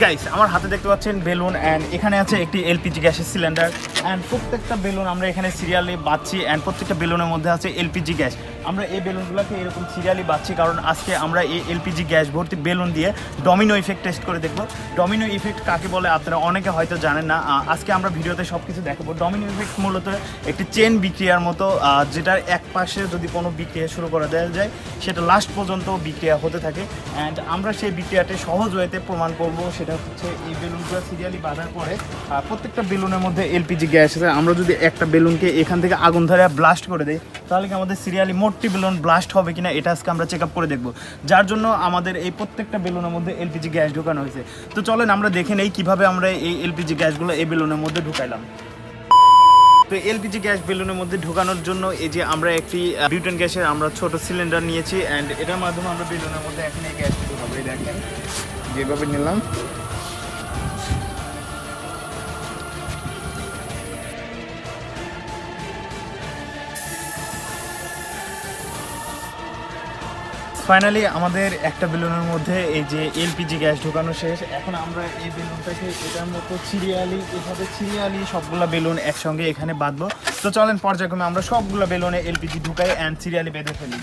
Guys আমার হাতে দেখতে পাচ্ছেন বেলুন এন্ড এখানে আছে একটি এলপিজি গ্যাসের সিলিন্ডার এন্ড প্রত্যেকটা বেলুন আমরা এখানে সিরিয়ালি বাঁধছি এন্ড প্রত্যেকটা বেলুনের মধ্যে আছে এলপিজি গ্যাস। আমরা এই বেলুনগুলোকে এরকম সিরিয়ালি বাঁধছি কারণ আজকে আমরা এই এলপিজি গ্যাস ভর্তি বেলুন দিয়ে ডমিনো ইফেক্ট টেস্ট করে দেখব। ডমিনো ইফেক্ট কাকে বলে আপনারা অনেকে হয়তো জানেন না, আজকে আমরা ভিডিওতে সব কিছু দেখাবো। ডমিনো ইফেক্ট মূলত একটি চেন বিক্রিয়ার মতো, যেটার এক পাশে যদি কোনো বিক্রিয়া শুরু করা দেওয়া যায় সেটা লাস্ট পর্যন্ত বিক্রিয়া হতে থাকে অ্যান্ড আমরা সেই বিক্রিয়াটি সহজ ওয়েতে প্রমাণ করব। সেটা হচ্ছে এই বেলুনগুলো সিরিয়ালি বাঁধার পরে প্রত্যেকটা বেলুনের মধ্যে এলপিজি গ্যাস আছে। আমরা যদি একটা বেলুনকে এখান থেকে আগুন ধরে ব্লাস্ট করে দিই তাহলে কি আমাদের সিরিয়ালি মোটটি বেলুন ব্লাস্ট হবে কিনা এটা আজকে আমরা চেক আপ করে দেখব, যার জন্য আমাদের এই প্রত্যেকটা বেলুনের মধ্যে এলপিজি গ্যাস ঢোকানো হয়েছে। তো চলেন আমরা দেখে নেই কীভাবে আমরা এই এলপিজি গ্যাসগুলো এই বেলুনের মধ্যে ঢুকাইলাম। তো এলপিজি গ্যাস বেলুনের মধ্যে ঢোকানোর জন্য এই যে আমরা একটি বিউটেন গ্যাসের আমরা ছোট সিলিন্ডার নিয়েছি অ্যান্ড এটার মাধ্যমে আমরা বেলুনের মধ্যে এখন এই গ্যাসটি ঢোকাবো। দেখেন যেভাবে নিলাম ফাইনালি আমাদের একটা বেলুনের মধ্যে এই যে এলপিজি গ্যাস ঢোকানো শেষ। এখন আমরা এই বেলুনটাকে এটার মতো সিরিয়ালি সবগুলা বেলুন একসঙ্গে এখানে বাঁধবো। তো চলেন পর্যায়ক্রমে আমরা সবগুলো বেলুনে এলপিজি ঢুকাই অ্যান্ড সিরিয়ালি বেঁধে ফেলি।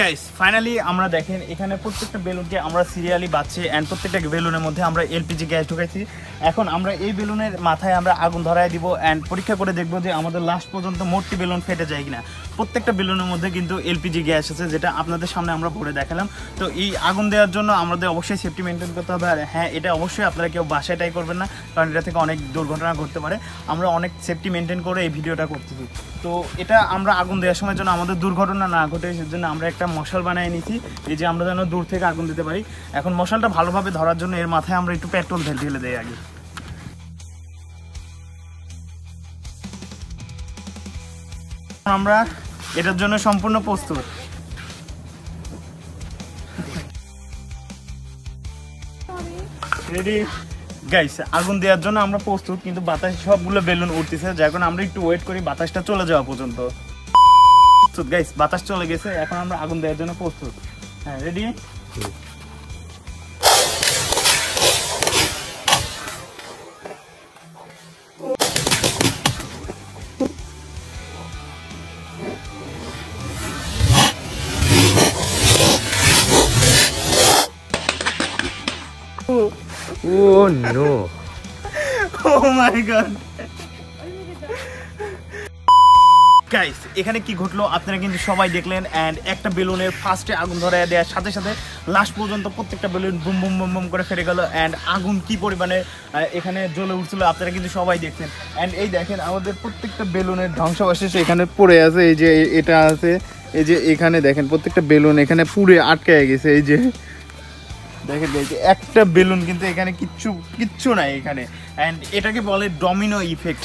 গাইস ফাইনালি আমরা দেখেন এখানে প্রত্যেকটা বেলুনকে আমরা সিরিয়ালি বাঁধছি অ্যান্ড প্রত্যেকটা বেলুনের মধ্যে আমরা এলপিজি গ্যাস ঢুকাইছি। এখন আমরা এই বেলুনের মাথায় আমরা আগুন ধরায় দিব অ্যান্ড পরীক্ষা করে দেখব যে আমাদের লাস্ট পর্যন্ত মোটটি বেলুন ফেটে যায় কিনা। প্রত্যেকটা বেলুনের মধ্যে কিন্তু এলপিজি গ্যাস আছে যেটা আপনাদের সামনে আমরা ভরে দেখালাম। তো এই আগুন দেওয়ার জন্য আমাদের অবশ্যই সেফটি মেনটেন করতে হবে। আর হ্যাঁ, এটা অবশ্যই আপনারা কেউ বাসায় ট্রাই করবেন না কারণ এটা থেকে অনেক দুর্ঘটনা ঘটতে পারে। আমরা অনেক সেফটি মেনটেন করে এই ভিডিওটা করতেছি। তো এটা আমরা আগুন দেওয়ার সময় যেন আমাদের দুর্ঘটনা না ঘটে সেজন্য আমরা একটা মশাল বানিয়ে নিয়েছি, এই যে আমরা যেন দূর থেকে আগুন দিতে পারি। এখন মশালটা ভালোভাবে ধরার জন্য এর মাথায় আমরা একটু পেট্রোল ঢেলে দেই আগে। আমরা এটার জন্য সম্পূর্ণ প্রস্তুত। রেডি গাইস, আগুন দেওয়ার জন্য আমরা প্রস্তুত, কিন্তু বাতাস সবগুলো বেলুন উঠতেছে। যখন আমরা একটু ওয়েট করি বাতাসটা চলে যাওয়া পর্যন্ত। গাইস বাতাস চলে গেছে, এখন আমরা আগুন দেওয়ার জন্য প্রস্তুত। হ্যাঁ ready? Oh no! Oh my god! Guys এখানে কি ঘটলো আপনারা কিন্তু সবাই দেখলেন অ্যান্ড একটা বেলুনের ফার্স্টে আগুন ধরায় দেওয়ার সাথে সাথে লাস্ট পর্যন্ত প্রত্যেকটা balloon boom boom boom boom করে ফেটে গেল অ্যান্ড আগুন কি পরিমাণে এখানে জ্বলে উঠছিল আপনারা কিন্তু সবাই দেখছেন। অ্যান্ড এই দেখেন আমাদের প্রত্যেকটা বেলুনের ধ্বংসাবশেষ এখানে পড়ে আছে। এই যে এটা আছে, এই যে এখানে দেখেন প্রত্যেকটা বেলুন এখানে পুড়ে আটকে গেছে। এই যে দেখেন একটা বেলুন কিন্তু এখানে কিচ্ছু নাই এখানে। অ্যান্ড এটাকে বলে ডমিনো ইফেক্ট,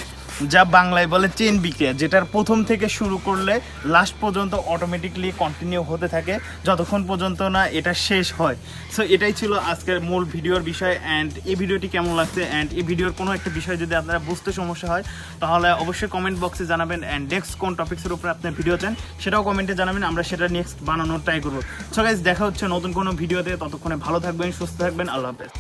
যা বাংলায় বলে চেন বিক্রিয়া, যেটার প্রথম থেকে শুরু করলে লাস্ট পর্যন্ত অটোমেটিকলি কন্টিনিউ হতে থাকে যতক্ষণ পর্যন্ত না এটা শেষ হয়। সো এটাই ছিল আজকের মূল ভিডিওর বিষয়। অ্যান্ড এই ভিডিওটি কেমন লাগছে অ্যান্ড এই ভিডিওর কোনো একটা বিষয় যদি আপনারা বুঝতে সমস্যা হয় তাহলে অবশ্যই কমেন্ট বক্সে জানাবেন অ্যান্ড নেক্সট কোন টপিক্সের উপরে আপনার ভিডিও চান সেটাও কমেন্টে জানাবেন, আমরা সেটা নেক্সট বানানোর ট্রাই করবো। সো গাইস দেখা হচ্ছে নতুন কোনো ভিডিওতে, ততক্ষণে ভালো থাকবেন, সুস্থ থাকবেন, আল্লাহ হাফেজ।